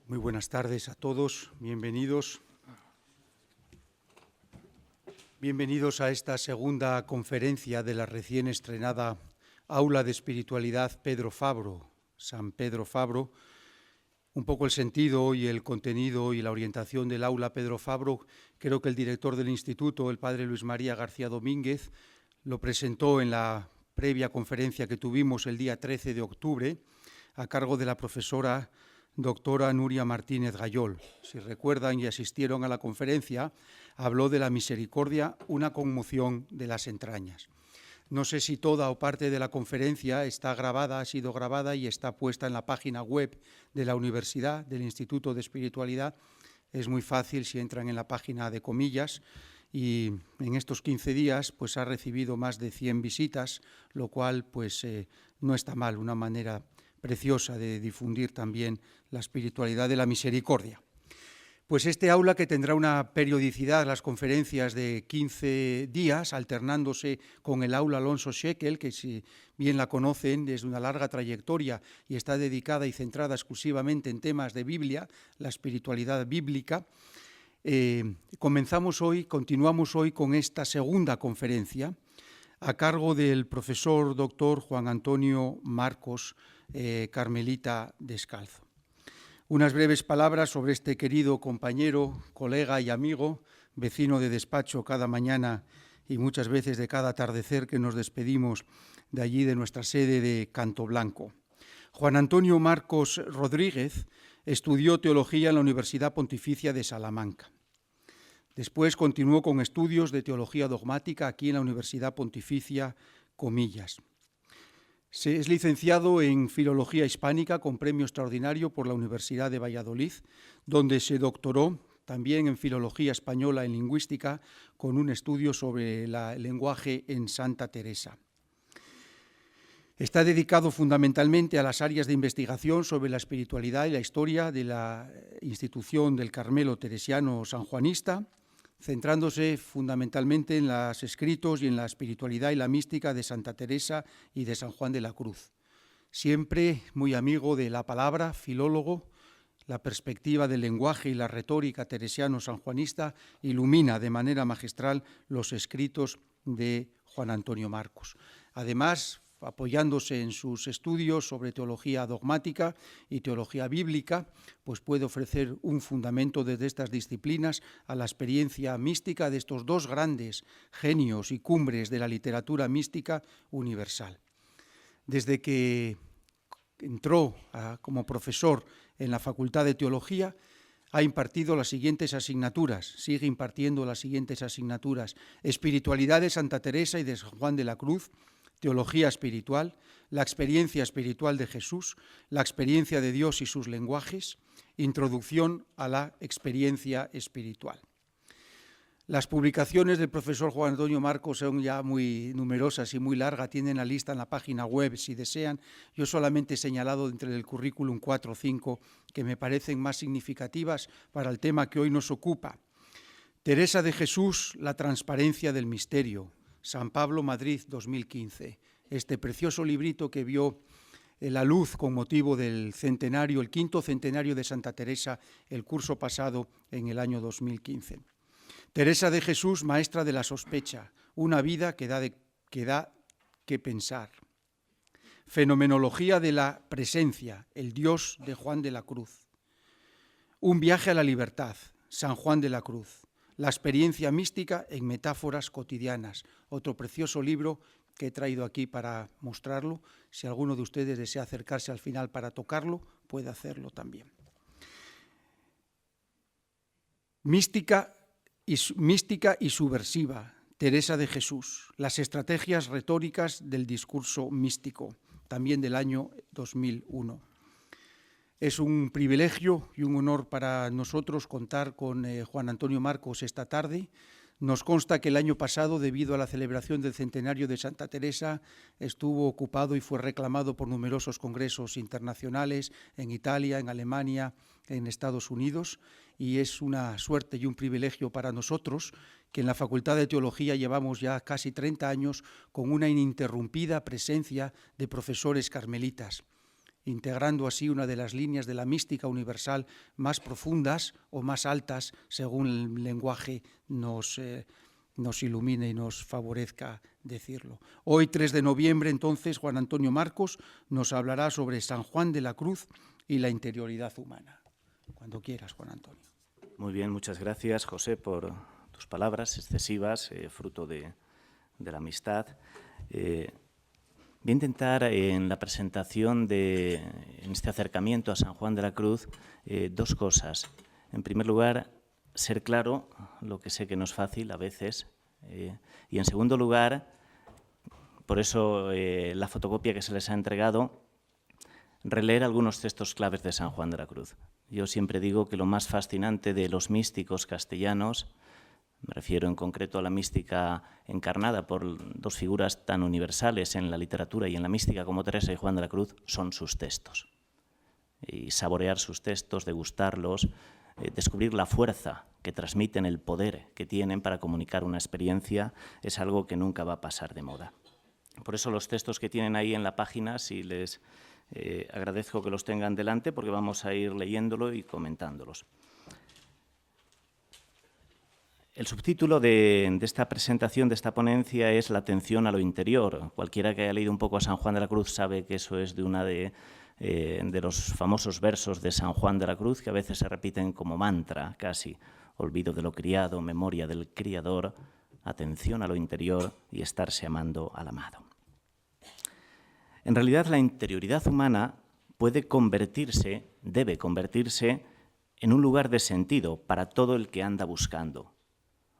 Muy buenas tardes a todos, bienvenidos. Bienvenidos a esta segunda conferencia de la recién estrenada Aula de Espiritualidad Pedro Fabro, San Pedro Fabro. Un poco el sentido y el contenido y la orientación del Aula Pedro Fabro, creo que el director del instituto, el padre Luis María García Domínguez, lo presentó en la previa conferencia que tuvimos el día 13 de octubre, a cargo de la profesora doctora Nuria Martínez Gayol. Si recuerdan y asistieron a la conferencia, habló de la misericordia, una conmoción de las entrañas. No sé si toda o parte de la conferencia está grabada, ha sido grabada y está puesta en la página web de la universidad, del Instituto de Espiritualidad. Es muy fácil si entran en la página de comillas, y en estos 15 días pues ha recibido más de 100 visitas, lo cual pues no está mal, una manera preciosa de difundir también la espiritualidad de la misericordia. Pues este aula, que tendrá una periodicidad, las conferencias de 15 días, alternándose con el aula Alonso Shekel, que si bien la conocen, es de una larga trayectoria y está dedicada y centrada exclusivamente en temas de Biblia, la espiritualidad bíblica. Continuamos hoy con esta segunda conferencia a cargo del profesor doctor Juan Antonio Marcos, carmelita descalzo. Unas breves palabras sobre este querido compañero, colega y amigo, vecino de despacho cada mañana y muchas veces de cada atardecer que nos despedimos de allí, de nuestra sede de Canto Blanco. Juan Antonio Marcos Rodríguez estudió teología en la Universidad Pontificia de Salamanca. Después continuó con estudios de teología dogmática aquí en la Universidad Pontificia Comillas. Es licenciado en Filología Hispánica con premio extraordinario por la Universidad de Valladolid, donde se doctoró también en Filología Española en Lingüística con un estudio sobre el lenguaje en Santa Teresa. Está dedicado fundamentalmente a las áreas de investigación sobre la espiritualidad y la historia de la institución del Carmelo Teresiano Sanjuanista, centrándose fundamentalmente en los escritos y en la espiritualidad y la mística de Santa Teresa y de San Juan de la Cruz. Siempre muy amigo de la palabra, filólogo, la perspectiva del lenguaje y la retórica teresiano-sanjuanista ilumina de manera magistral los escritos de Juan Antonio Marcos. Además, apoyándose en sus estudios sobre teología dogmática y teología bíblica, pues puede ofrecer un fundamento desde estas disciplinas a la experiencia mística de estos dos grandes genios y cumbres de la literatura mística universal. Desde que entró como profesor en la Facultad de Teología, ha impartido las siguientes asignaturas, sigue impartiendo las siguientes asignaturas: Espiritualidad de Santa Teresa y de San Juan de la Cruz, Teología espiritual, la experiencia espiritual de Jesús, la experiencia de Dios y sus lenguajes, Introducción a la experiencia espiritual. Las publicaciones del profesor Juan Antonio Marcos son ya muy numerosas y muy largas, tienen la lista en la página web si desean. Yo solamente he señalado entre el currículum 4 o 5 que me parecen más significativas para el tema que hoy nos ocupa. Teresa de Jesús, la transparencia del misterio, San Pablo, Madrid, 2015. Este precioso librito que vio la luz con motivo del centenario, el 5º centenario de Santa Teresa, el curso pasado en el año 2015. Teresa de Jesús, maestra de la sospecha, una vida que da que pensar. Fenomenología de la presencia, el Dios de Juan de la Cruz. Un viaje a la libertad, San Juan de la Cruz. La experiencia mística en metáforas cotidianas, otro precioso libro que he traído aquí para mostrarlo. Si alguno de ustedes desea acercarse al final para tocarlo, puede hacerlo también. Mística y subversiva, Teresa de Jesús, las estrategias retóricas del discurso místico, también del año 2001. Es un privilegio y un honor para nosotros contar con Juan Antonio Marcos esta tarde. Nos consta que el año pasado, debido a la celebración del centenario de Santa Teresa, estuvo ocupado y fue reclamado por numerosos congresos internacionales en Italia, en Alemania, en Estados Unidos, y es una suerte y un privilegio para nosotros que en la Facultad de Teología llevamos ya casi 30 años con una ininterrumpida presencia de profesores carmelitas. integrando así una de las líneas de la mística universal más profundas o más altas, según el lenguaje nos ilumine y nos favorezca decirlo. Hoy, 3 de noviembre, entonces, Juan Antonio Marcos nos hablará sobre San Juan de la Cruz y la interioridad humana. Cuando quieras, Juan Antonio. Muy bien, muchas gracias, José, por tus palabras excesivas, fruto de la amistad. Voy a intentar en la presentación, en este acercamiento a San Juan de la Cruz, dos cosas. En primer lugar, ser claro, lo que sé que no es fácil a veces, y en segundo lugar, por eso la fotocopia que se les ha entregado, releer algunos textos claves de San Juan de la Cruz. Yo siempre digo que lo más fascinante de los místicos castellanos, me refiero en concreto a la mística encarnada por dos figuras tan universales en la literatura y en la mística como Teresa y Juan de la Cruz, son sus textos. Y saborear sus textos, degustarlos, descubrir la fuerza que transmiten, el poder que tienen para comunicar una experiencia, es algo que nunca va a pasar de moda. Por eso los textos que tienen ahí en la página, si les agradezco que los tengan delante, porque vamos a ir leyéndolo y comentándolos. El subtítulo de esta presentación, de esta ponencia, es La atención a lo interior. Cualquiera que haya leído un poco a San Juan de la Cruz sabe que eso es de una de los famosos versos de San Juan de la Cruz, que a veces se repiten como mantra, casi. Olvido de lo criado, memoria del Criador, atención a lo interior y estarse amando al amado. En realidad, la interioridad humana puede convertirse, debe convertirse, en un lugar de sentido para todo el que anda buscando.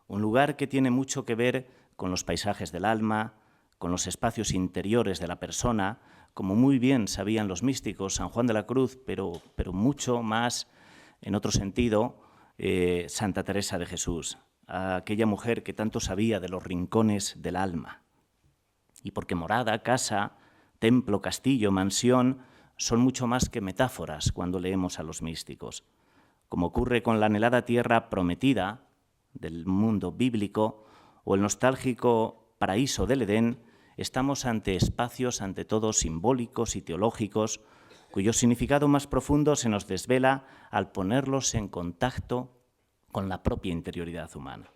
Un lugar que tiene mucho que ver con los paisajes del alma, con los espacios interiores de la persona, como muy bien sabían los místicos, San Juan de la Cruz, pero mucho más, en otro sentido, Santa Teresa de Jesús, aquella mujer que tanto sabía de los rincones del alma. Y porque morada, casa, templo, castillo, mansión, son mucho más que metáforas cuando leemos a los místicos. Como ocurre con la anhelada tierra prometida del mundo bíblico o el nostálgico paraíso del Edén, estamos ante espacios, ante todo, simbólicos y teológicos, cuyo significado más profundo se nos desvela al ponerlos en contacto con la propia interioridad humana.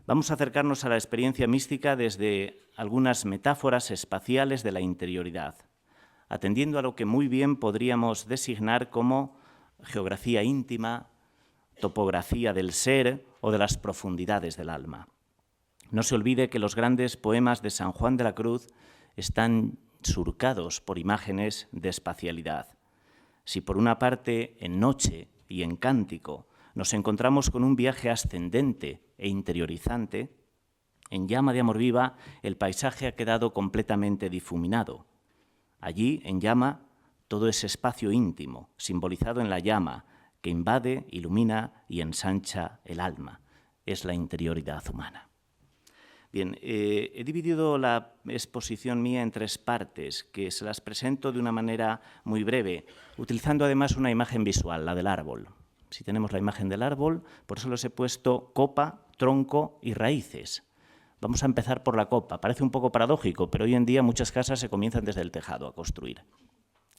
Vamos a acercarnos a la experiencia mística desde algunas metáforas espaciales de la interioridad, atendiendo a lo que muy bien podríamos designar como geografía íntima, topografía del ser o de las profundidades del alma. No se olvide que los grandes poemas de San Juan de la Cruz están surcados por imágenes de espacialidad. Si por una parte, en Noche y en Cántico, nos encontramos con un viaje ascendente e interiorizante, en Llama de Amor Viva el paisaje ha quedado completamente difuminado. Allí, en Llama, todo es espacio íntimo, simbolizado en la llama, que invade, ilumina y ensancha el alma. Es la interioridad humana. Bien, he dividido la exposición mía en tres partes, que se las presento de una manera muy breve, utilizando además una imagen visual, la del árbol. Si tenemos la imagen del árbol, por eso les he puesto copa, tronco y raíces. Vamos a empezar por la copa. Parece un poco paradójico, pero hoy en día muchas casas se comienzan desde el tejado a construir.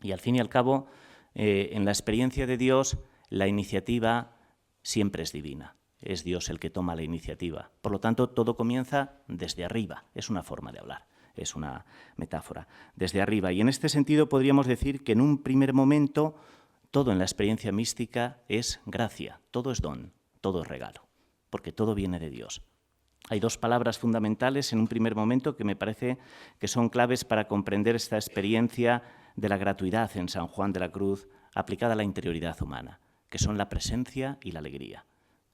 Y al fin y al cabo, en la experiencia de Dios, la iniciativa siempre es divina. Es Dios el que toma la iniciativa. Por lo tanto, todo comienza desde arriba. Es una forma de hablar, es una metáfora. Desde arriba. Y en este sentido podríamos decir que en un primer momento todo en la experiencia mística es gracia, todo es don, todo es regalo, porque todo viene de Dios. Hay dos palabras fundamentales en un primer momento que me parece que son claves para comprender esta experiencia de la gratuidad en San Juan de la Cruz aplicada a la interioridad humana, que son la presencia y la alegría.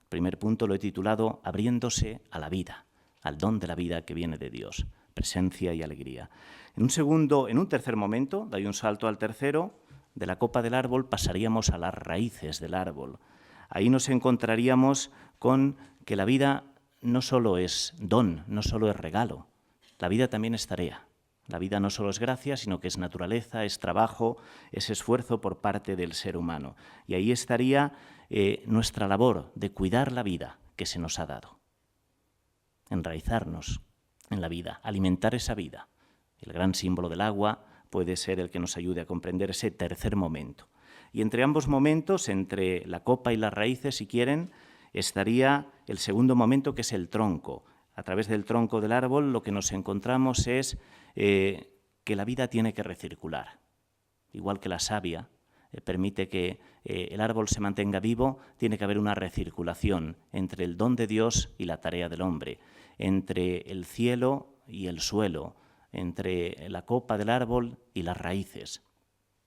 El primer punto lo he titulado Abriéndose a la vida, al don de la vida que viene de Dios, presencia y alegría. En un tercer momento, doy un salto al tercero, de la copa del árbol pasaríamos a las raíces del árbol. Ahí nos encontraríamos con que la vida no solo es don, no solo es regalo, la vida también es tarea. La vida no solo es gracia, sino que es naturaleza, es trabajo, es esfuerzo por parte del ser humano. Y ahí estaría nuestra labor de cuidar la vida que se nos ha dado. Enraizarnos en la vida, alimentar esa vida. El gran símbolo del agua puede ser el que nos ayude a comprender ese tercer momento. Y entre ambos momentos, entre la copa y las raíces, si quieren, estaría el segundo momento, que es el tronco. A través del tronco del árbol lo que nos encontramos es que la vida tiene que recircular. Igual que la savia permite que el árbol se mantenga vivo, tiene que haber una recirculación entre el don de Dios y la tarea del hombre, entre el cielo y el suelo, entre la copa del árbol y las raíces.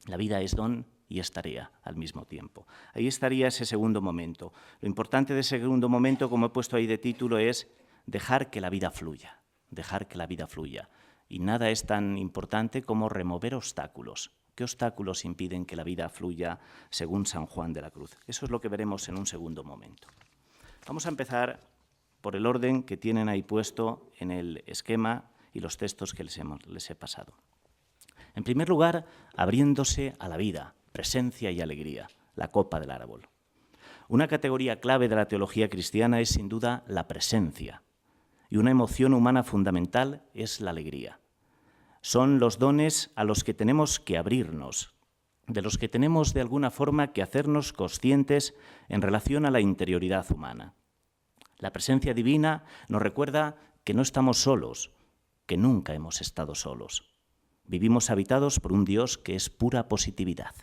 La vida es don y es tarea al mismo tiempo. Ahí estaría ese segundo momento. Lo importante de ese segundo momento, como he puesto ahí de título, es dejar que la vida fluya, dejar que la vida fluya. Y nada es tan importante como remover obstáculos. ¿Qué obstáculos impiden que la vida fluya según San Juan de la Cruz? Eso es lo que veremos en un segundo momento. Vamos a empezar por el orden que tienen ahí puesto en el esquema y los textos que les he pasado. En primer lugar, abriéndose a la vida, presencia y alegría, la copa del árbol. Una categoría clave de la teología cristiana es sin duda la presencia, y una emoción humana fundamental es la alegría. Son los dones a los que tenemos que abrirnos, de los que tenemos de alguna forma que hacernos conscientes en relación a la interioridad humana. La presencia divina nos recuerda que no estamos solos, que nunca hemos estado solos. Vivimos habitados por un Dios que es pura positividad.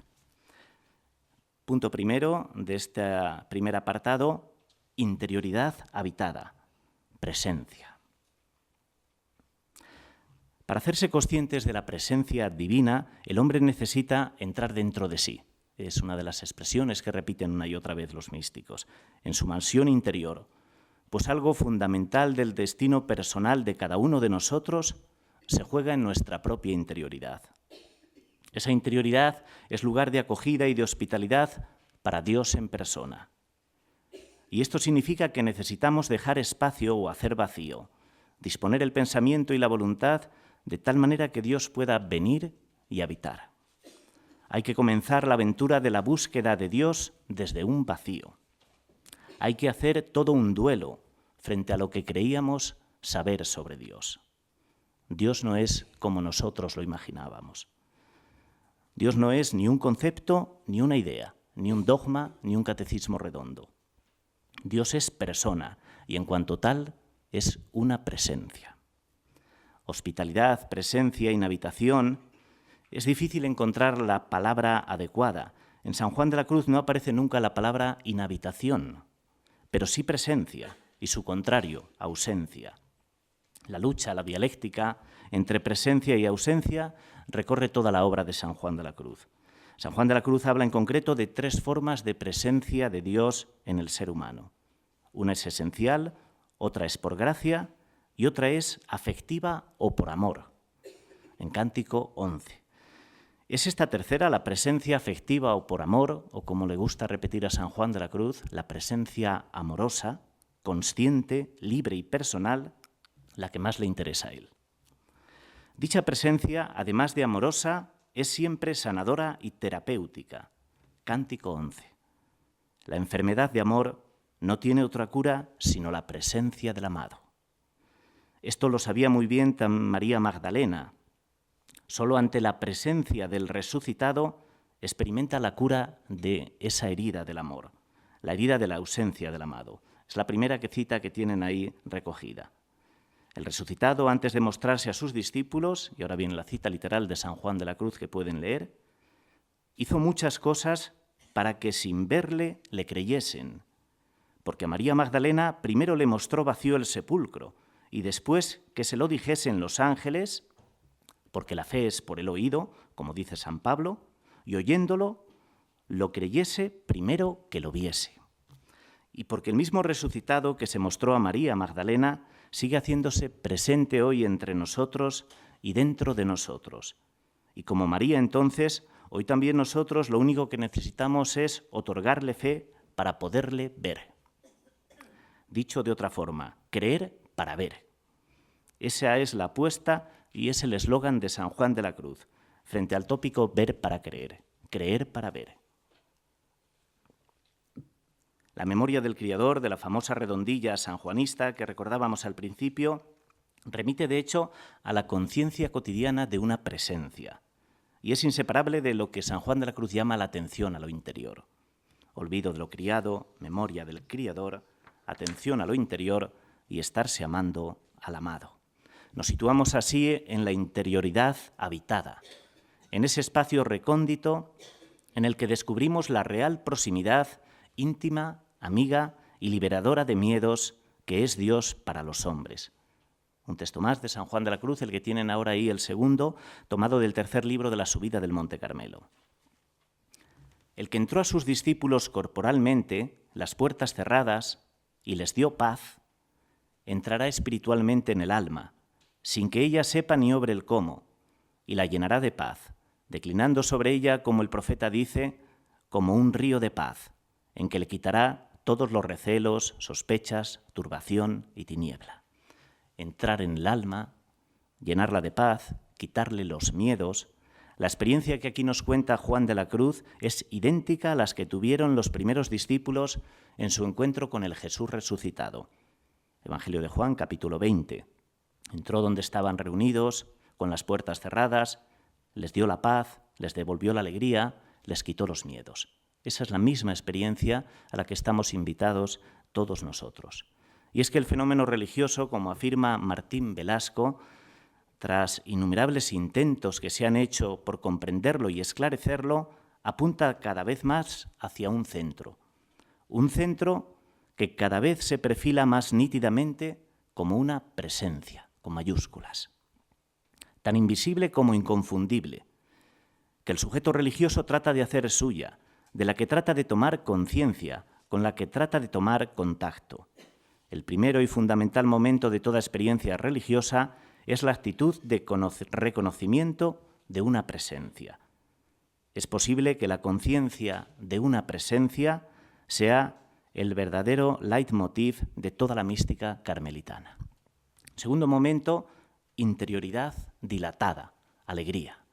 Punto primero de este primer apartado, interioridad habitada, presencia. Para hacerse conscientes de la presencia divina, el hombre necesita entrar dentro de sí. Es una de las expresiones que repiten una y otra vez los místicos. En su mansión interior, pues algo fundamental del destino personal de cada uno de nosotros se juega en nuestra propia interioridad. Esa interioridad es lugar de acogida y de hospitalidad para Dios en persona. Y esto significa que necesitamos dejar espacio o hacer vacío, disponer el pensamiento y la voluntad de tal manera que Dios pueda venir y habitar. Hay que comenzar la aventura de la búsqueda de Dios desde un vacío. Hay que hacer todo un duelo frente a lo que creíamos saber sobre Dios. Dios no es como nosotros lo imaginábamos. Dios no es ni un concepto, ni una idea, ni un dogma, ni un catecismo redondo. Dios es persona y en cuanto tal es una presencia. Hospitalidad, presencia, inhabitación. Es difícil encontrar la palabra adecuada. En San Juan de la Cruz no aparece nunca la palabra inhabitación, pero sí presencia y su contrario, ausencia. La lucha, la dialéctica entre presencia y ausencia recorre toda la obra de San Juan de la Cruz. San Juan de la Cruz habla en concreto de 3 formas de presencia de Dios en el ser humano. Una es esencial, otra es por gracia y otra es afectiva o por amor. En Cántico 11. Es esta tercera, la presencia afectiva o por amor, o como le gusta repetir a San Juan de la Cruz, la presencia amorosa, consciente, libre y personal, la que más le interesa a él. Dicha presencia, además de amorosa, es siempre sanadora y terapéutica. Cántico 11. La enfermedad de amor no tiene otra cura sino la presencia del amado. Esto lo sabía muy bien María Magdalena. Solo ante la presencia del resucitado experimenta la cura de esa herida del amor, la herida de la ausencia del amado. Es la primera cita que tienen ahí recogida. El resucitado, antes de mostrarse a sus discípulos, y ahora viene la cita literal de San Juan de la Cruz que pueden leer, hizo muchas cosas para que sin verle le creyesen, porque a María Magdalena primero le mostró vacío el sepulcro, y después que se lo dijesen los ángeles, porque la fe es por el oído, como dice San Pablo, y oyéndolo, lo creyese primero que lo viese. Y porque el mismo resucitado que se mostró a María Magdalena sigue haciéndose presente hoy entre nosotros y dentro de nosotros. Y como María entonces, hoy también nosotros lo único que necesitamos es otorgarle fe para poderle ver. Dicho de otra forma, creer para ver. Esa es la apuesta y es el eslogan de San Juan de la Cruz, frente al tópico ver para creer para ver. La memoria del Criador, de la famosa redondilla sanjuanista que recordábamos al principio, remite de hecho a la conciencia cotidiana de una presencia. y es inseparable de lo que San Juan de la Cruz llama la atención a lo interior. Olvido de lo criado, memoria del criador, atención a lo interior y estarse amando al amado. Nos situamos así en la interioridad habitada, en ese espacio recóndito en el que descubrimos la real proximidad íntima, amiga y liberadora de miedos que es Dios para los hombres. Un texto más de San Juan de la Cruz, el que tienen ahora ahí, el segundo, tomado del tercer libro de la subida del Monte Carmelo. El que entró a sus discípulos corporalmente, las puertas cerradas, y les dio paz, entrará espiritualmente en el alma, sin que ella sepa ni obre el cómo, y la llenará de paz, declinando sobre ella, como el profeta dice, como un río de paz, en que le quitará todos los recelos, sospechas, turbación y tiniebla. Entrar en el alma, llenarla de paz, quitarle los miedos. La experiencia que aquí nos cuenta Juan de la Cruz es idéntica a las que tuvieron los primeros discípulos en su encuentro con el Jesús resucitado. Evangelio de Juan, capítulo 20. Entró donde estaban reunidos, con las puertas cerradas, les dio la paz, les devolvió la alegría, les quitó los miedos. Esa es la misma experiencia a la que estamos invitados todos nosotros. Y es que el fenómeno religioso, como afirma Martín Velasco, tras innumerables intentos que se han hecho por comprenderlo y esclarecerlo, apunta cada vez más hacia un centro que cada vez se perfila más nítidamente como una presencia, con mayúsculas, tan invisible como inconfundible, que el sujeto religioso trata de hacer suya, de la que trata de tomar conciencia, con la que trata de tomar contacto. El primero y fundamental momento de toda experiencia religiosa es la actitud de reconocimiento de una presencia. Es posible que la conciencia de una presencia sea el verdadero leitmotiv de toda la mística carmelitana. Segundo momento, interioridad dilatada, alegría.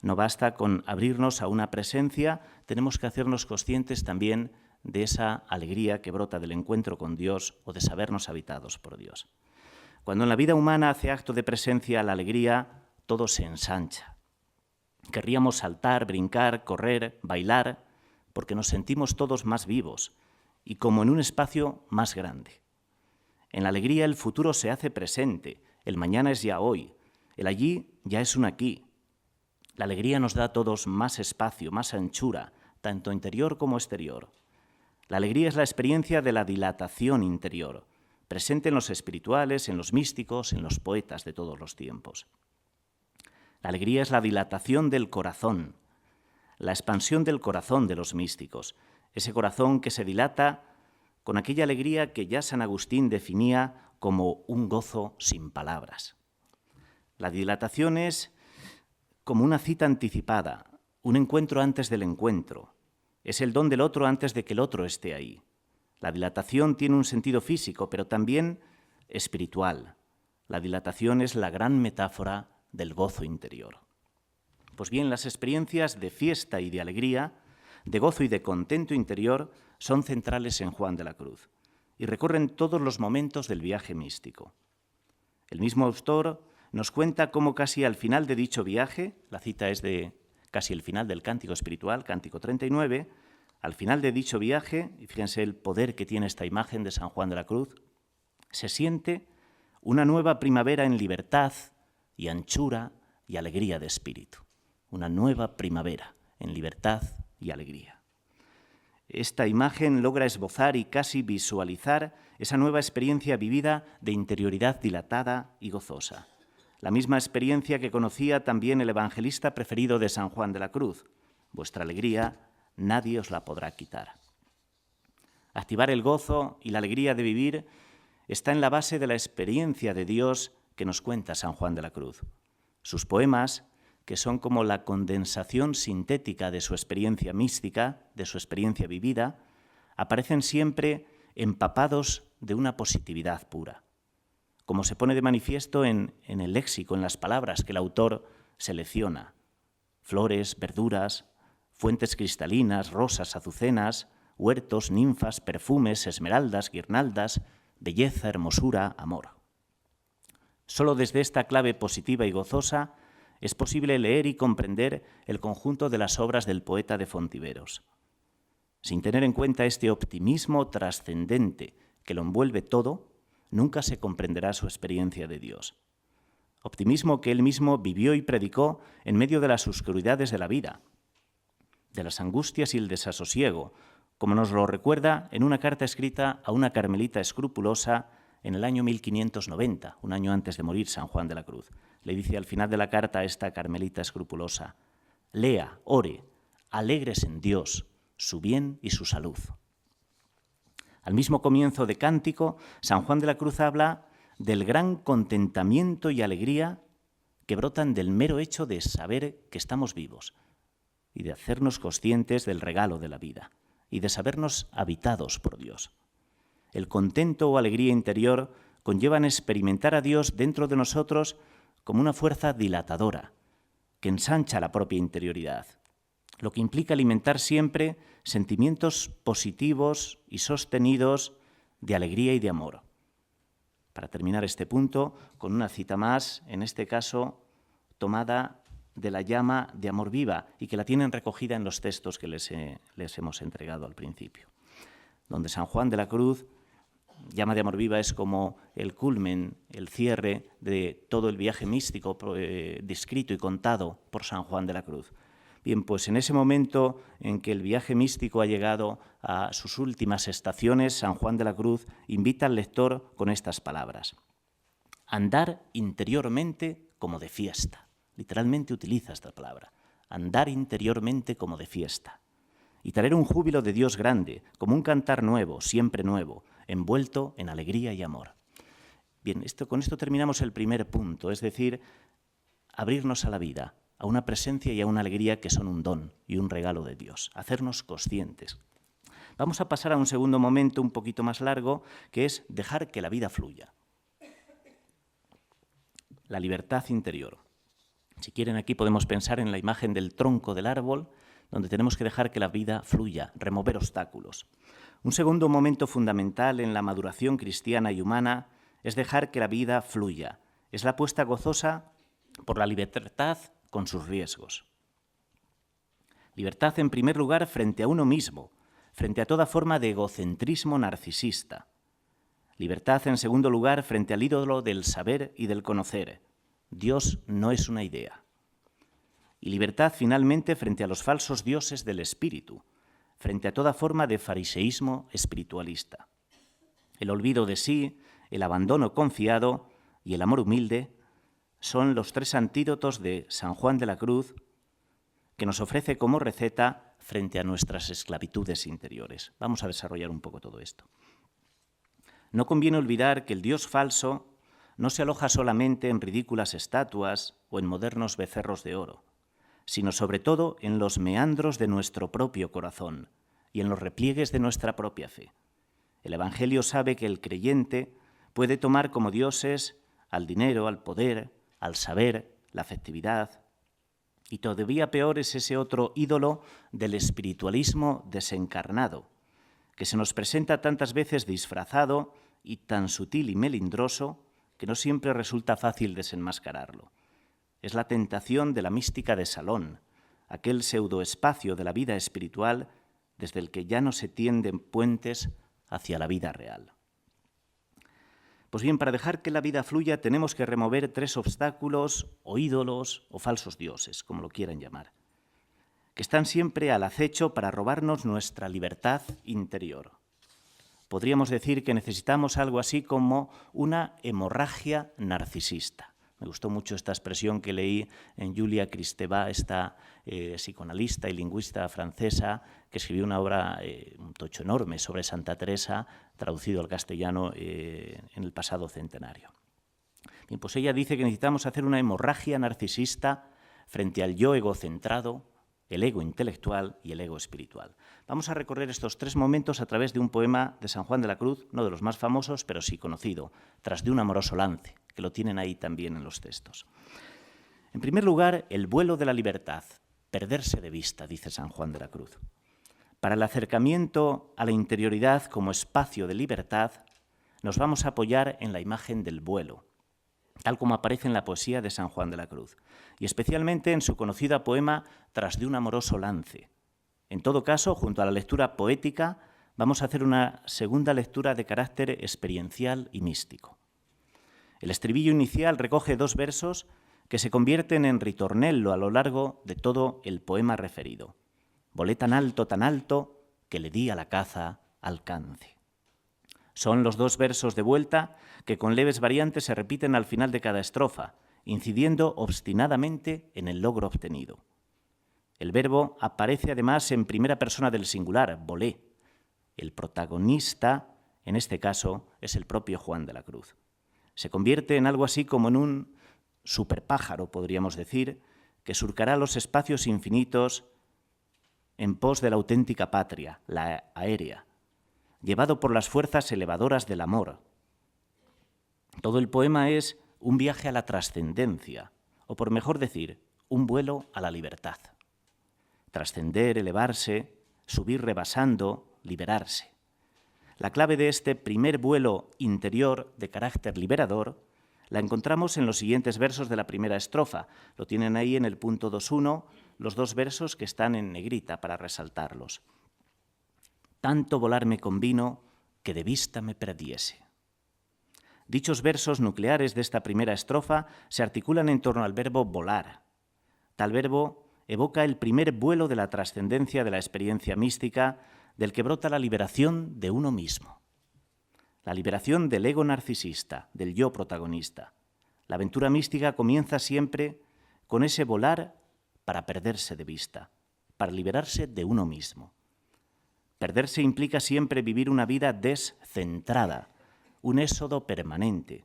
No basta con abrirnos a una presencia, tenemos que hacernos conscientes también de esa alegría que brota del encuentro con Dios o de sabernos habitados por Dios. Cuando en la vida humana hace acto de presencia la alegría, todo se ensancha. Querríamos saltar, brincar, correr, bailar, porque nos sentimos todos más vivos y como en un espacio más grande. En la alegría el futuro se hace presente, el mañana es ya hoy, el allí ya es un aquí. La alegría nos da a todos más espacio, más anchura, tanto interior como exterior. La alegría es la experiencia de la dilatación interior, presente en los espirituales, en los místicos, en los poetas de todos los tiempos. La alegría es la dilatación del corazón, la expansión del corazón de los místicos, ese corazón que se dilata con aquella alegría que ya San Agustín definía como un gozo sin palabras. La dilatación es como una cita anticipada, un encuentro antes del encuentro. Es el don del otro antes de que el otro esté ahí. La dilatación tiene un sentido físico, pero también espiritual. La dilatación es la gran metáfora del gozo interior. Pues bien, las experiencias de fiesta y de alegría, de gozo y de contento interior, son centrales en Juan de la Cruz y recorren todos los momentos del viaje místico. El mismo autor nos cuenta cómo casi al final de dicho viaje, la cita es de casi el final del Cántico Espiritual, Cántico 39, al final de dicho viaje, y fíjense el poder que tiene esta imagen de San Juan de la Cruz, se siente una nueva primavera en libertad y anchura y alegría de espíritu. Una nueva primavera en libertad y alegría. Esta imagen logra esbozar y casi visualizar esa nueva experiencia vivida de interioridad dilatada y gozosa. La misma experiencia que conocía también el evangelista preferido de San Juan de la Cruz. Vuestra alegría nadie os la podrá quitar. Activar el gozo y la alegría de vivir está en la base de la experiencia de Dios que nos cuenta San Juan de la Cruz. Sus poemas, que son como la condensación sintética de su experiencia mística, de su experiencia vivida, aparecen siempre empapados de una positividad pura, como se pone de manifiesto en el léxico, en las palabras que el autor selecciona. Flores, verduras, fuentes cristalinas, rosas, azucenas, huertos, ninfas, perfumes, esmeraldas, guirnaldas, belleza, hermosura, amor. Solo desde esta clave positiva y gozosa es posible leer y comprender el conjunto de las obras del poeta de Fontiveros. Sin tener en cuenta este optimismo trascendente que lo envuelve todo, nunca se comprenderá su experiencia de Dios. Optimismo que él mismo vivió y predicó en medio de las oscuridades de la vida, de las angustias y el desasosiego, como nos lo recuerda en una carta escrita a una carmelita escrupulosa en el año 1590, un año antes de morir San Juan de la Cruz. Le dice al final de la carta a esta carmelita escrupulosa: lea, ore, alegres en Dios, su bien y su salud. Al mismo comienzo de Cántico, San Juan de la Cruz habla del gran contentamiento y alegría que brotan del mero hecho de saber que estamos vivos y de hacernos conscientes del regalo de la vida y de sabernos habitados por Dios. El contento o alegría interior conllevan experimentar a Dios dentro de nosotros como una fuerza dilatadora que ensancha la propia interioridad, lo que implica alimentar siempre sentimientos positivos y sostenidos de alegría y de amor. Para terminar este punto, con una cita más, en este caso tomada de la llama de amor viva y que la tienen recogida en los textos que les hemos entregado al principio, donde San Juan de la Cruz, llama de amor viva, es como el culmen, el cierre de todo el viaje místico descrito y contado por San Juan de la Cruz. Bien, pues en ese momento en que el viaje místico ha llegado a sus últimas estaciones, San Juan de la Cruz invita al lector con estas palabras: andar interiormente como de fiesta. Literalmente utiliza esta palabra, andar interiormente como de fiesta, y traer un júbilo de Dios grande, como un cantar nuevo, siempre nuevo, envuelto en alegría y amor. Bien, con esto terminamos el primer punto, es decir, abrirnos a la vida, a una presencia y a una alegría que son un don y un regalo de Dios, hacernos conscientes. Vamos a pasar a un segundo momento un poquito más largo, que es dejar que la vida fluya. La libertad interior. Si quieren, aquí podemos pensar en la imagen del tronco del árbol, donde tenemos que dejar que la vida fluya, remover obstáculos. Un segundo momento fundamental en la maduración cristiana y humana es dejar que la vida fluya. Es la apuesta gozosa por la libertad con sus riesgos. Libertad, en primer lugar, frente a uno mismo, frente a toda forma de egocentrismo narcisista. Libertad, en segundo lugar, frente al ídolo del saber y del conocer. Dios no es una idea. Y libertad, finalmente, frente a los falsos dioses del espíritu, frente a toda forma de fariseísmo espiritualista. El olvido de sí, el abandono confiado y el amor humilde son los tres antídotos de San Juan de la Cruz que nos ofrece como receta frente a nuestras esclavitudes interiores. Vamos a desarrollar un poco todo esto. No conviene olvidar que el Dios falso no se aloja solamente en ridículas estatuas o en modernos becerros de oro, sino sobre todo en los meandros de nuestro propio corazón y en los repliegues de nuestra propia fe. El Evangelio sabe que el creyente puede tomar como dioses al dinero, al poder, al saber, la afectividad, y todavía peor es ese otro ídolo del espiritualismo desencarnado, que se nos presenta tantas veces disfrazado y tan sutil y melindroso que no siempre resulta fácil desenmascararlo. Es la tentación de la mística de salón, aquel pseudoespacio de la vida espiritual desde el que ya no se tienden puentes hacia la vida real. Pues bien, para dejar que la vida fluya tenemos que remover tres obstáculos o ídolos o falsos dioses, como lo quieran llamar, que están siempre al acecho para robarnos nuestra libertad interior. Podríamos decir que necesitamos algo así como una hemorragia narcisista. Me gustó mucho esta expresión que leí en Julia Kristeva, esta psicoanalista y lingüista francesa, que escribió una obra, un tocho enorme, sobre Santa Teresa, traducido al castellano en el pasado centenario. Bien, pues ella dice que necesitamos hacer una hemorragia narcisista frente al yo egocentrado, el ego intelectual y el ego espiritual. Vamos a recorrer estos tres momentos a través de un poema de San Juan de la Cruz, no de los más famosos, pero sí conocido, Tras de un amoroso lance, que lo tienen ahí también en los textos. En primer lugar, el vuelo de la libertad, perderse de vista, dice San Juan de la Cruz. Para el acercamiento a la interioridad como espacio de libertad, nos vamos a apoyar en la imagen del vuelo. tal como aparece en la poesía de San Juan de la Cruz, y especialmente en su conocida poema Tras de un amoroso lance. En todo caso, junto a la lectura poética, vamos a hacer una segunda lectura de carácter experiencial y místico. El estribillo inicial recoge 2 versos que se convierten en ritornello a lo largo de todo el poema referido. Volé tan alto, que le di a la caza alcance. Son los 2 versos de vuelta que con leves variantes se repiten al final de cada estrofa, incidiendo obstinadamente en el logro obtenido. El verbo aparece además en primera persona del singular, volé. El protagonista, en este caso, es el propio Juan de la Cruz. Se convierte en algo así como en un superpájaro, podríamos decir, que surcará los espacios infinitos en pos de la auténtica patria, la aérea, llevado por las fuerzas elevadoras del amor. Todo el poema es un viaje a la trascendencia, o por mejor decir, un vuelo a la libertad. Trascender, elevarse, subir rebasando, liberarse. La clave de este primer vuelo interior de carácter liberador la encontramos en los siguientes versos de la primera estrofa. Lo tienen ahí en el punto 2.1, los 2 versos que están en negrita para resaltarlos. Tanto volar me convino que de vista me perdiese. Dichos versos nucleares de esta primera estrofa se articulan en torno al verbo volar. Tal verbo evoca el primer vuelo de la trascendencia de la experiencia mística del que brota la liberación de uno mismo. La liberación del ego narcisista, del yo protagonista. La aventura mística comienza siempre con ese volar para perderse de vista, para liberarse de uno mismo. Perderse implica siempre vivir una vida descentrada, un éxodo permanente.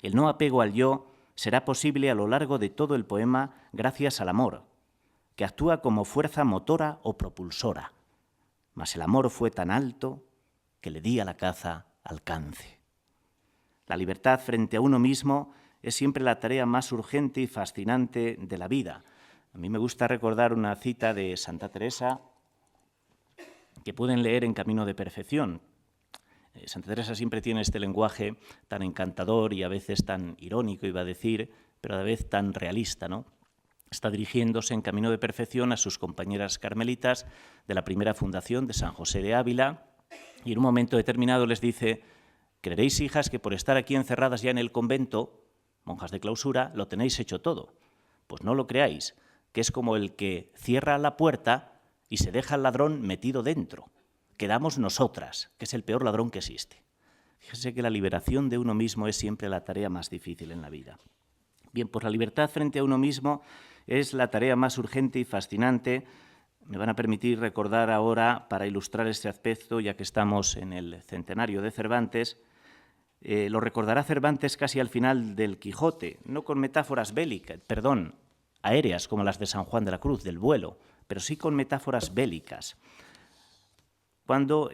El no apego al yo será posible a lo largo de todo el poema gracias al amor, que actúa como fuerza motora o propulsora. Mas el amor fue tan alto que le di a la caza alcance. La libertad frente a uno mismo es siempre la tarea más urgente y fascinante de la vida. A mí me gusta recordar una cita de Santa Teresa que pueden leer en Camino de Perfección. Santa Teresa siempre tiene este lenguaje tan encantador y a veces tan irónico, iba a decir, pero a la vez tan realista, ¿no? Está dirigiéndose en Camino de Perfección a sus compañeras carmelitas de la primera fundación de San José de Ávila, y en un momento determinado les dice: creeréis, hijas, que por estar aquí encerradas ya en el convento, monjas de clausura, lo tenéis hecho todo. Pues no lo creáis, que es como el que cierra la puerta y se deja al ladrón metido dentro. Quedamos nosotras, que es el peor ladrón que existe. Fíjense que la liberación de uno mismo es siempre la tarea más difícil en la vida. Bien, pues la libertad frente a uno mismo es la tarea más urgente y fascinante. Me van a permitir recordar ahora, para ilustrar este aspecto, ya que estamos en el centenario de Cervantes, lo recordará Cervantes casi al final del Quijote, no con metáforas aéreas como las de San Juan de la Cruz, del vuelo, pero sí con metáforas bélicas. Cuando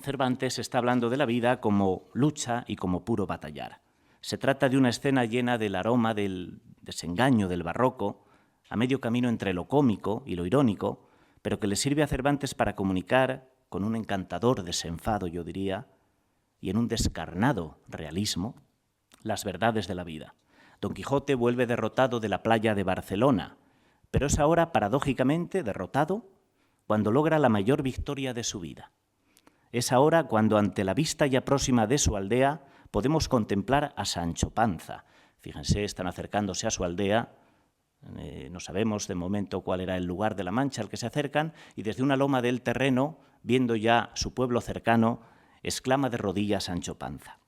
Cervantes está hablando de la vida como lucha y como puro batallar. Se trata de una escena llena del aroma del desengaño del barroco, a medio camino entre lo cómico y lo irónico, pero que le sirve a Cervantes para comunicar con un encantador desenfado, yo diría, y en un descarnado realismo, las verdades de la vida. Don Quijote vuelve derrotado de la playa de Barcelona, pero es ahora, paradójicamente, derrotado cuando logra la mayor victoria de su vida. Es ahora cuando, ante la vista ya próxima de su aldea, podemos contemplar a Sancho Panza. Fíjense, están acercándose a su aldea. No sabemos de momento cuál era el lugar de la Mancha al que se acercan, y desde una loma del terreno, viendo ya su pueblo cercano, exclama de rodillas Sancho Panza.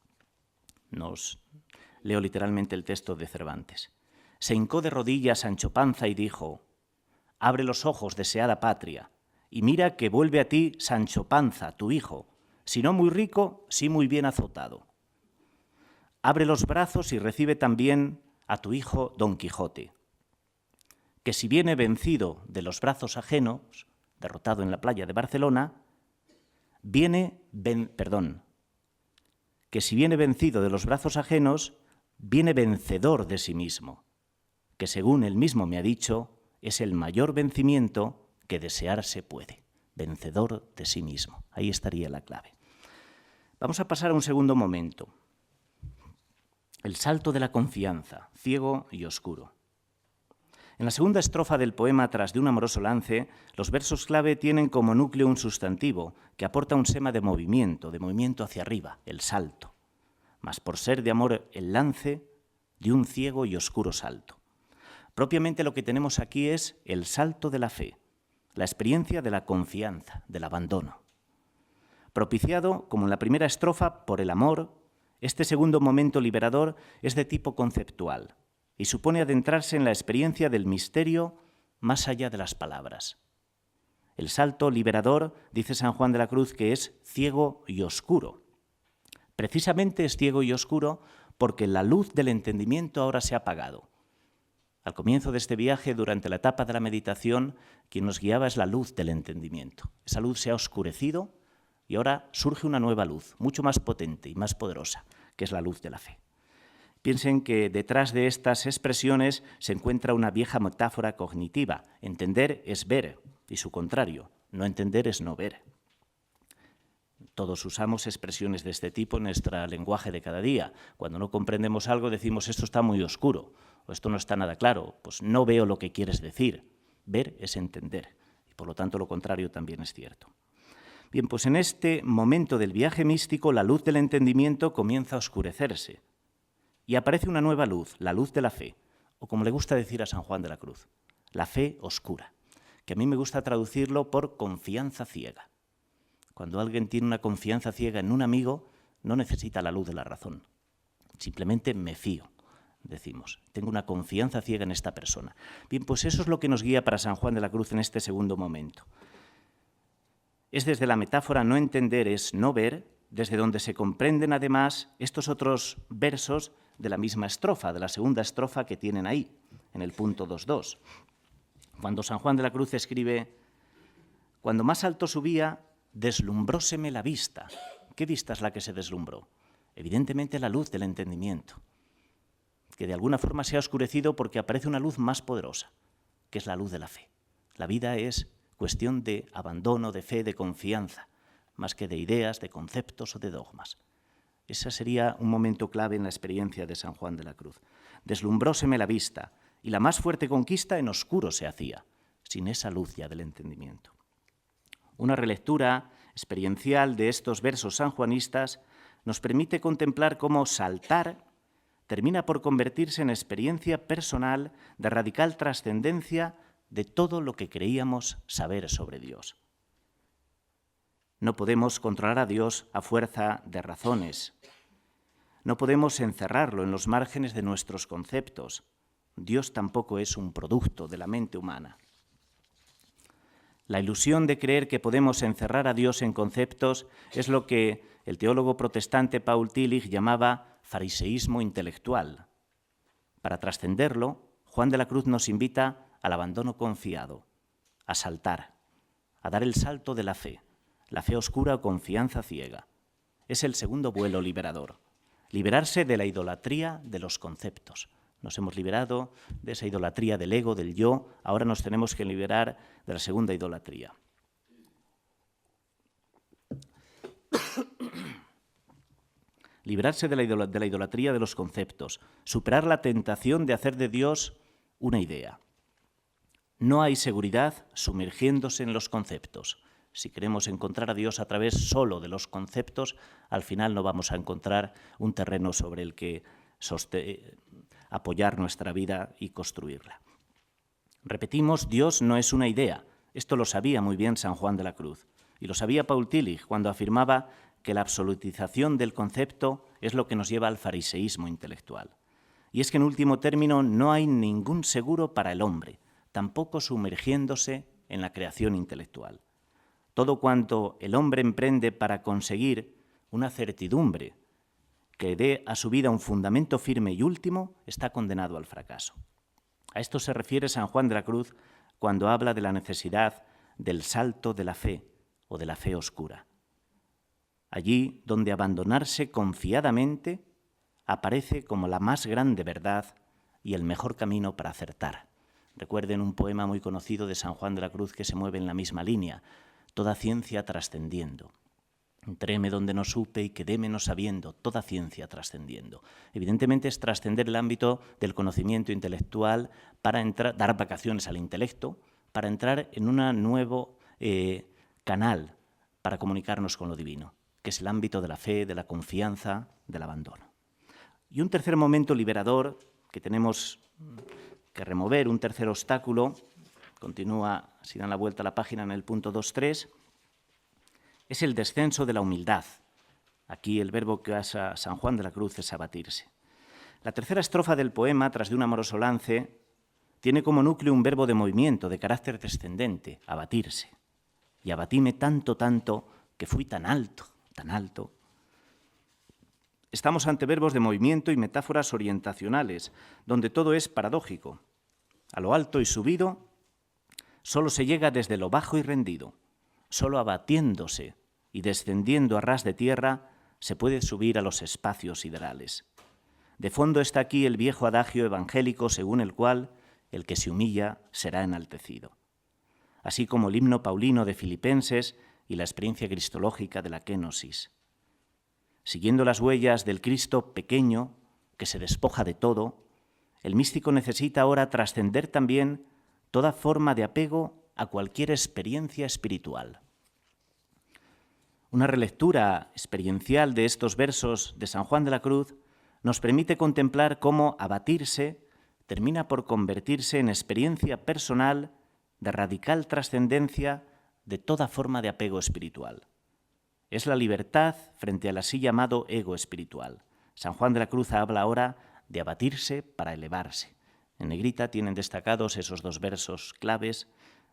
Leo literalmente el texto de Cervantes. Se hincó de rodillas Sancho Panza y dijo: abre los ojos, deseada patria, y mira que vuelve a ti Sancho Panza, tu hijo, si no muy rico, sí muy bien azotado. Abre los brazos y recibe también a tu hijo Don Quijote, que si viene vencido de los brazos ajenos, derrotado en la playa de Barcelona, que si viene vencido de los brazos ajenos, viene vencedor de sí mismo, que según él mismo me ha dicho, es el mayor vencimiento que desearse puede. Vencedor de sí mismo. Ahí estaría la clave. Vamos a pasar a un segundo momento. El salto de la confianza, ciego y oscuro. En la segunda estrofa del poema, Tras de un amoroso lance, los versos clave tienen como núcleo un sustantivo que aporta un sema de movimiento hacia arriba, el salto. Mas por ser de amor el lance, de un ciego y oscuro salto. Propiamente lo que tenemos aquí es el salto de la fe, la experiencia de la confianza, del abandono. Propiciado, como en la primera estrofa, por el amor, este segundo momento liberador es de tipo conceptual y supone adentrarse en la experiencia del misterio más allá de las palabras. El salto liberador, dice San Juan de la Cruz, que es ciego y oscuro. Precisamente es ciego y oscuro porque la luz del entendimiento ahora se ha apagado. Al comienzo de este viaje, durante la etapa de la meditación, quien nos guiaba es la luz del entendimiento. Esa luz se ha oscurecido y ahora surge una nueva luz, mucho más potente y más poderosa, que es la luz de la fe. Piensen que detrás de estas expresiones se encuentra una vieja metáfora cognitiva. Entender es ver, y su contrario, no entender es no ver. Todos usamos expresiones de este tipo en nuestro lenguaje de cada día. Cuando no comprendemos algo decimos esto está muy oscuro, o esto no está nada claro, pues no veo lo que quieres decir. Ver es entender, y por lo tanto lo contrario también es cierto. Bien, pues en este momento del viaje místico la luz del entendimiento comienza a oscurecerse y aparece una nueva luz, la luz de la fe, o como le gusta decir a San Juan de la Cruz, la fe oscura, que a mí me gusta traducirlo por confianza ciega. Cuando alguien tiene una confianza ciega en un amigo, no necesita la luz de la razón, simplemente me fío, decimos, tengo una confianza ciega en esta persona. Bien, pues eso es lo que nos guía para San Juan de la Cruz en este segundo momento. Es desde la metáfora no entender es no ver, desde donde se comprenden además estos otros versos de la misma estrofa, de la segunda estrofa que tienen ahí, en el punto 2.2. Cuando San Juan de la Cruz escribe, cuando más alto subía, deslumbróseme la vista. ¿Qué vista es la que se deslumbró? Evidentemente la luz del entendimiento, que de alguna forma se ha oscurecido porque aparece una luz más poderosa, que es la luz de la fe. La vida es cuestión de abandono, de fe, de confianza, más que de ideas, de conceptos o de dogmas. Ese sería un momento clave en la experiencia de San Juan de la Cruz. Deslumbróseme la vista, y la más fuerte conquista en oscuro se hacía, sin esa luz ya del entendimiento. Una relectura experiencial de estos versos sanjuanistas nos permite contemplar cómo saltar termina por convertirse en experiencia personal de radical trascendencia de todo lo que creíamos saber sobre Dios. No podemos controlar a Dios a fuerza de razones. No podemos encerrarlo en los márgenes de nuestros conceptos. Dios tampoco es un producto de la mente humana. La ilusión de creer que podemos encerrar a Dios en conceptos es lo que el teólogo protestante Paul Tillich llamaba fariseísmo intelectual. Para trascenderlo, Juan de la Cruz nos invita al abandono confiado, a saltar, a dar el salto de la fe oscura o confianza ciega. Es el segundo vuelo liberador, liberarse de la idolatría de los conceptos. Nos hemos liberado de esa idolatría del ego, del yo, ahora nos tenemos que liberar de la segunda idolatría. Liberarse de la idolatría de los conceptos, superar la tentación de hacer de Dios una idea. No hay seguridad sumergiéndose en los conceptos. Si queremos encontrar a Dios a través solo de los conceptos, al final no vamos a encontrar un terreno sobre el que apoyar nuestra vida y construirla. Repetimos, Dios no es una idea. Esto lo sabía muy bien San Juan de la Cruz. Y lo sabía Paul Tillich cuando afirmaba que la absolutización del concepto es lo que nos lleva al fariseísmo intelectual. Y es que en último término no hay ningún seguro para el hombre, tampoco sumergiéndose en la creación intelectual. Todo cuanto el hombre emprende para conseguir una certidumbre que dé a su vida un fundamento firme y último, está condenado al fracaso. A esto se refiere San Juan de la Cruz cuando habla de la necesidad del salto de la fe o de la fe oscura. Allí donde abandonarse confiadamente aparece como la más grande verdad y el mejor camino para acertar. Recuerden un poema muy conocido de San Juan de la Cruz que se mueve en la misma línea, toda ciencia trascendiendo. Entréme donde no supe y quedéme no sabiendo, toda ciencia trascendiendo. Evidentemente es trascender el ámbito del conocimiento intelectual para dar vacaciones al intelecto, para entrar en un nuevo canal para comunicarnos con lo divino, que es el ámbito de la fe, de la confianza, del abandono. Y un tercer momento liberador que tenemos que remover, un tercer obstáculo, continúa, si dan la vuelta a la página en el punto 2.3, es el descenso de la humildad. Aquí el verbo que usa San Juan de la Cruz es abatirse. La tercera estrofa del poema, tras de un amoroso lance, tiene como núcleo un verbo de movimiento, de carácter descendente, abatirse. Y abatíme tanto, tanto, que fui tan alto, tan alto. Estamos ante verbos de movimiento y metáforas orientacionales, donde todo es paradójico. A lo alto y subido, solo se llega desde lo bajo y rendido. Solo abatiéndose y descendiendo a ras de tierra se puede subir a los espacios siderales. De fondo está aquí el viejo adagio evangélico según el cual el que se humilla será enaltecido. Así como el himno paulino de Filipenses y la experiencia cristológica de la kenosis. Siguiendo las huellas del Cristo pequeño, que se despoja de todo, el místico necesita ahora trascender también toda forma de apego a cualquier experiencia espiritual. Una relectura experiencial de estos versos de San Juan de la Cruz nos permite contemplar cómo abatirse termina por convertirse en experiencia personal de radical trascendencia de toda forma de apego espiritual. Es la libertad frente al así llamado ego espiritual. San Juan de la Cruz habla ahora de abatirse para elevarse. En negrita tienen destacados esos dos versos claves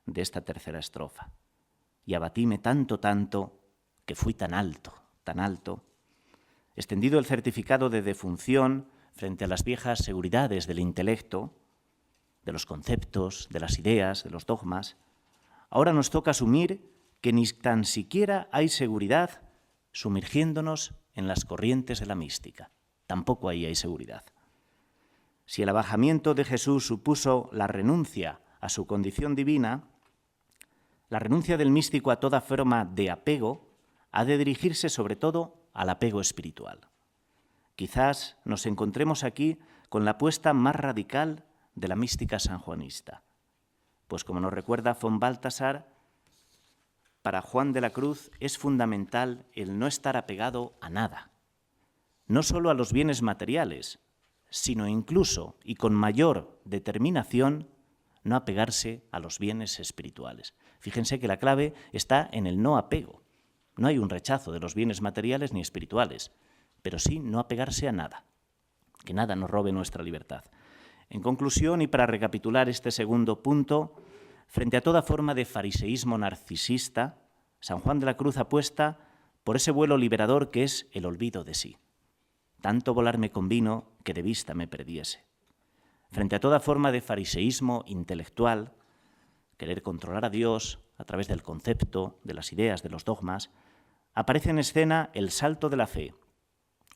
de esta tercera estrofa. Y abatíme tanto, tanto, que fui tan alto, extendido el certificado de defunción frente a las viejas seguridades del intelecto, de los conceptos, de las ideas, de los dogmas, ahora nos toca asumir que ni tan siquiera hay seguridad sumergiéndonos en las corrientes de la mística. Tampoco ahí hay seguridad. Si el abajamiento de Jesús supuso la renuncia a su condición divina, la renuncia del místico a toda forma de apego ha de dirigirse sobre todo al apego espiritual. Quizás nos encontremos aquí con la apuesta más radical de la mística sanjuanista, pues como nos recuerda von Balthasar, para Juan de la Cruz es fundamental el no estar apegado a nada, no solo a los bienes materiales, sino incluso y con mayor determinación no apegarse a los bienes espirituales. Fíjense que la clave está en el no apego. No hay un rechazo de los bienes materiales ni espirituales, pero sí no apegarse a nada, que nada nos robe nuestra libertad. En conclusión, y para recapitular este segundo punto, frente a toda forma de fariseísmo narcisista, San Juan de la Cruz apuesta por ese vuelo liberador que es el olvido de sí. Tanto volar me convino que de vista me perdiese. Frente a toda forma de fariseísmo intelectual, querer controlar a Dios a través del concepto, de las ideas, de los dogmas, aparece en escena el salto de la fe,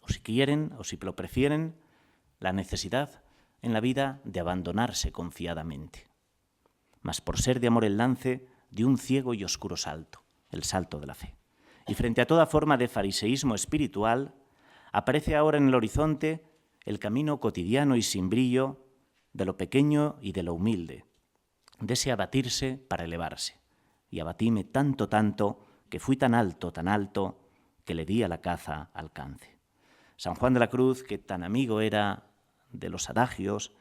o si quieren, o si lo prefieren, la necesidad en la vida de abandonarse confiadamente. Mas por ser de amor el lance de un ciego y oscuro salto, el salto de la fe. Y frente a toda forma de fariseísmo espiritual, aparece ahora en el horizonte el camino cotidiano y sin brillo de lo pequeño y de lo humilde, de ese abatirse para elevarse. Y abatíme tanto, tanto, que fui tan alto, que le di a la caza alcance. San Juan de la Cruz, que tan amigo era de los adagios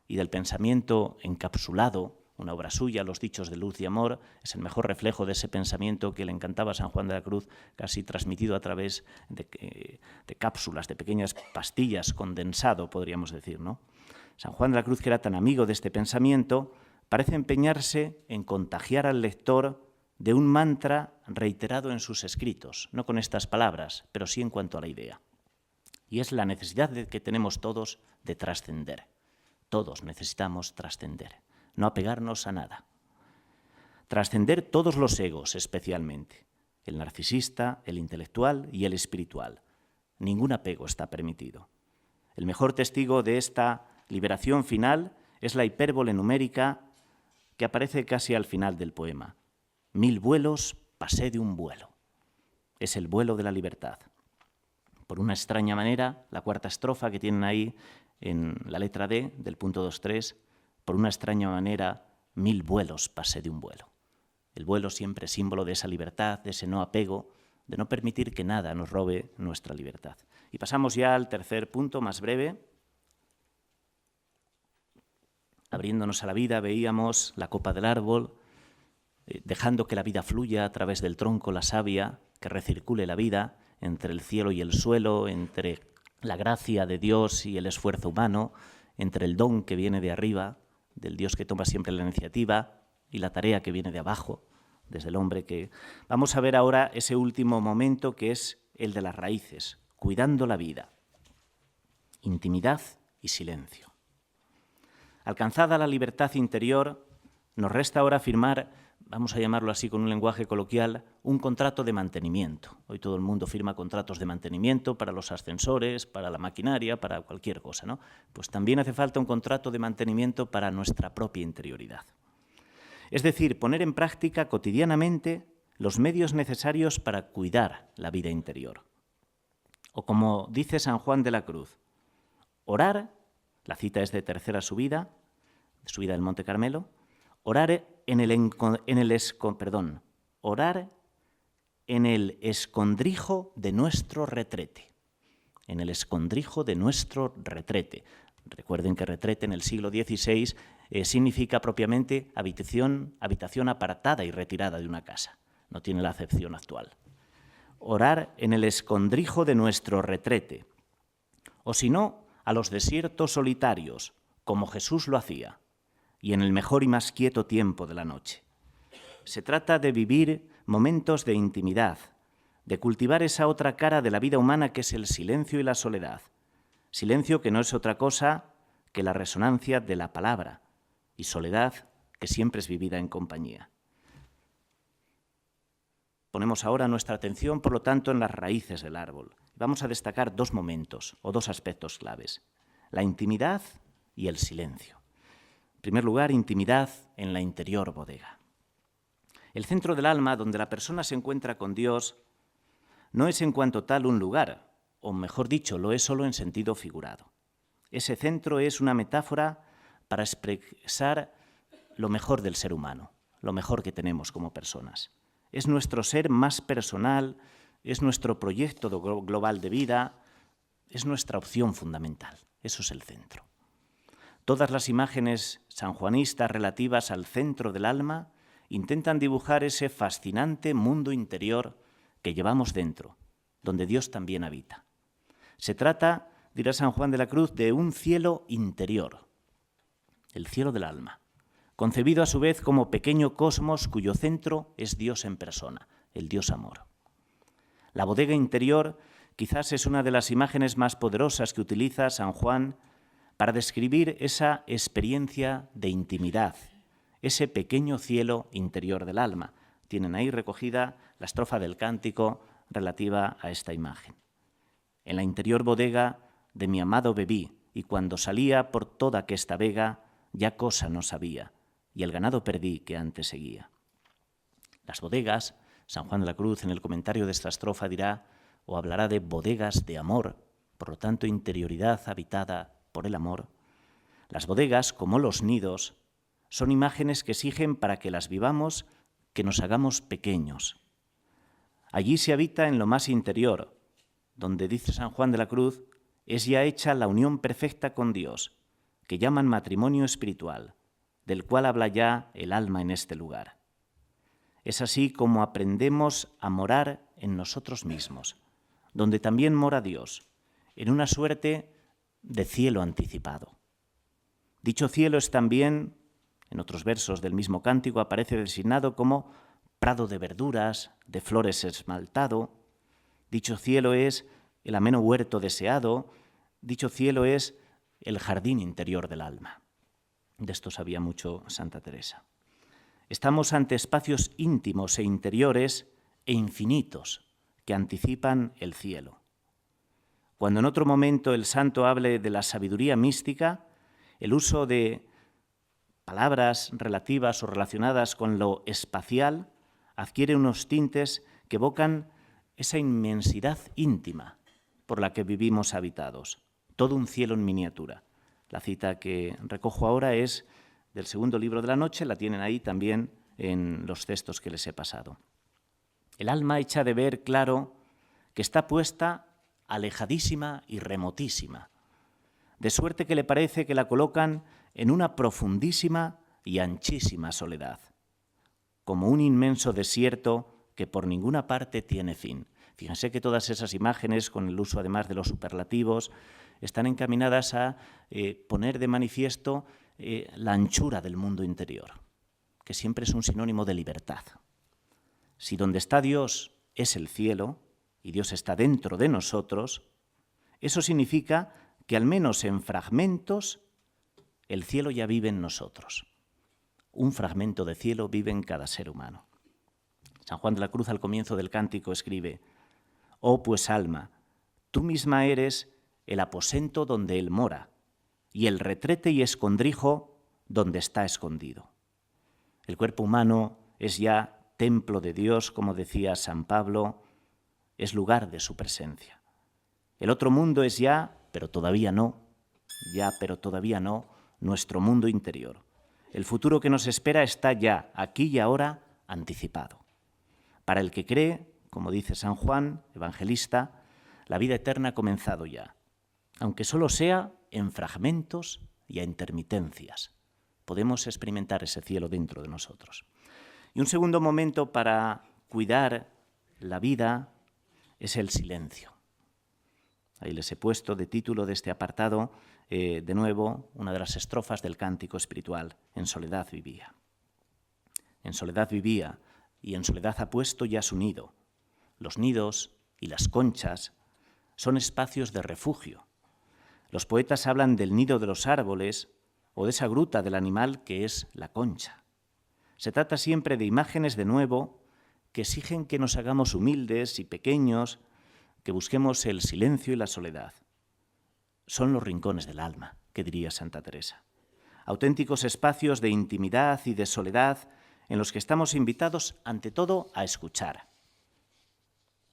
y del pensamiento encapsulado, una obra suya, Los dichos de luz y amor, es el mejor reflejo de ese pensamiento que le encantaba a San Juan de la Cruz, casi transmitido a través de cápsulas, de pequeñas pastillas, condensado, podríamos decir, ¿no? San Juan de la Cruz, que era tan amigo de este pensamiento, parece empeñarse en contagiar al lector de un mantra reiterado en sus escritos, no con estas palabras, pero sí en cuanto a la idea. Y es la necesidad que tenemos todos de trascender. Todos necesitamos trascender, no apegarnos a nada. Trascender todos los egos especialmente, el narcisista, el intelectual y el espiritual. Ningún apego está permitido. El mejor testigo de esta liberación final es la hipérbole numérica que aparece casi al final del poema. 1000 vuelos pasé de un vuelo. es el vuelo de la libertad. Por una extraña manera, la cuarta estrofa que tienen ahí en la letra D del punto 2.3, por una extraña manera, 1000 vuelos pasé de un vuelo. El vuelo siempre es símbolo de esa libertad, de ese no apego, de no permitir que nada nos robe nuestra libertad. Y pasamos ya al tercer punto, más breve. Abriéndonos a la vida, veíamos la copa del árbol, dejando que la vida fluya a través del tronco, la savia, que recircule la vida entre el cielo y el suelo, entre la gracia de Dios y el esfuerzo humano, entre el don que viene de arriba, del Dios que toma siempre la iniciativa, y la tarea que viene de abajo, desde el hombre que... Vamos a ver ahora ese último momento que es el de las raíces, cuidando la vida, intimidad y silencio. Alcanzada la libertad interior, nos resta ahora firmar, vamos a llamarlo así con un lenguaje coloquial, un contrato de mantenimiento. Hoy todo el mundo firma contratos de mantenimiento para los ascensores, para la maquinaria, para cualquier cosa, ¿no? Pues también hace falta un contrato de mantenimiento para nuestra propia interioridad. Es decir, poner en práctica cotidianamente los medios necesarios para cuidar la vida interior. O como dice San Juan de la Cruz, orar, la cita es de tercera subida del Monte Carmelo, orar en el escondrijo de nuestro retrete. En el escondrijo de nuestro retrete. Recuerden que retrete en el siglo XVI significa propiamente habitación apartada y retirada de una casa. No tiene la acepción actual. Orar en el escondrijo de nuestro retrete. O si no, a los desiertos solitarios, como Jesús lo hacía, y en el mejor y más quieto tiempo de la noche. Se trata de vivir momentos de intimidad, de cultivar esa otra cara de la vida humana que es el silencio y la soledad. Silencio que no es otra cosa que la resonancia de la palabra, y soledad que siempre es vivida en compañía. Ponemos ahora nuestra atención, por lo tanto, en las raíces del árbol. Vamos a destacar dos momentos o dos aspectos claves, la intimidad y el silencio. En primer lugar, intimidad en la interior bodega. El centro del alma, donde la persona se encuentra con Dios, no es en cuanto tal un lugar, o mejor dicho, lo es solo en sentido figurado. Ese centro es una metáfora para expresar lo mejor del ser humano, lo mejor que tenemos como personas. Es nuestro ser más personal, es nuestro proyecto global de vida, es nuestra opción fundamental. Eso es el centro. Todas las imágenes sanjuanistas relativas al centro del alma intentan dibujar ese fascinante mundo interior que llevamos dentro, donde Dios también habita. Se trata, dirá San Juan de la Cruz, de un cielo interior, el cielo del alma, concebido a su vez como pequeño cosmos cuyo centro es Dios en persona, el Dios amor. La bodega interior quizás es una de las imágenes más poderosas que utiliza San Juan para describir esa experiencia de intimidad, ese pequeño cielo interior del alma. Tienen ahí recogida la estrofa del cántico relativa a esta imagen. En la interior bodega de mi amado bebí, y cuando salía por toda aquesta vega, ya cosa no sabía, y el ganado perdí que antes seguía. Las bodegas, San Juan de la Cruz en el comentario de esta estrofa dirá o hablará de bodegas de amor, por lo tanto interioridad habitada por el amor. Las bodegas, como los nidos, son imágenes que exigen para que las vivamos que nos hagamos pequeños. Allí se habita en lo más interior, donde, dice San Juan de la Cruz, es ya hecha la unión perfecta con Dios, que llaman matrimonio espiritual, del cual habla ya el alma en este lugar. Es así como aprendemos a morar en nosotros mismos, donde también mora Dios, en una suerte de cielo anticipado. Dicho cielo es también, en otros versos del mismo cántico, aparece designado como prado de verduras, de flores esmaltado. Dicho cielo es el ameno huerto deseado. Dicho cielo es el jardín interior del alma. De esto sabía mucho Santa Teresa. Estamos ante espacios íntimos e interiores e infinitos que anticipan el cielo. Cuando en otro momento el santo hable de la sabiduría mística, el uso de palabras relativas o relacionadas con lo espacial adquiere unos tintes que evocan esa inmensidad íntima por la que vivimos habitados, todo un cielo en miniatura. La cita que recojo ahora es del segundo libro de la noche, la tienen ahí también en los textos que les he pasado. El alma echa de ver claro que está puesta alejadísima y remotísima, de suerte que le parece que la colocan en una profundísima y anchísima soledad, como un inmenso desierto que por ninguna parte tiene fin. Fíjense que todas esas imágenes, con el uso además de los superlativos, están encaminadas a poner de manifiesto la anchura del mundo interior, que siempre es un sinónimo de libertad. Si donde está Dios es el cielo, y Dios está dentro de nosotros, eso significa que al menos en fragmentos el cielo ya vive en nosotros. Un fragmento de cielo vive en cada ser humano. San Juan de la Cruz al comienzo del cántico escribe: «Oh, pues alma, tú misma eres el aposento donde Él mora, y el retrete y escondrijo donde está escondido». El cuerpo humano es ya templo de Dios, como decía San Pablo, es lugar de su presencia. El otro mundo es ya, pero todavía no, nuestro mundo interior. El futuro que nos espera está ya, aquí y ahora, anticipado. Para el que cree, como dice San Juan, evangelista, la vida eterna ha comenzado ya, aunque solo sea en fragmentos y a intermitencias. Podemos experimentar ese cielo dentro de nosotros. Y un segundo momento para cuidar la vida es el silencio. Ahí les he puesto de título de este apartado, de nuevo, una de las estrofas del cántico espiritual: en soledad vivía. En soledad vivía, y en soledad ha puesto ya su nido. Los nidos y las conchas son espacios de refugio. Los poetas hablan del nido de los árboles o de esa gruta del animal que es la concha. Se trata siempre de imágenes, de nuevo, que exigen que nos hagamos humildes y pequeños, que busquemos el silencio y la soledad. Son los rincones del alma, que diría Santa Teresa. Auténticos espacios de intimidad y de soledad en los que estamos invitados, ante todo, a escuchar.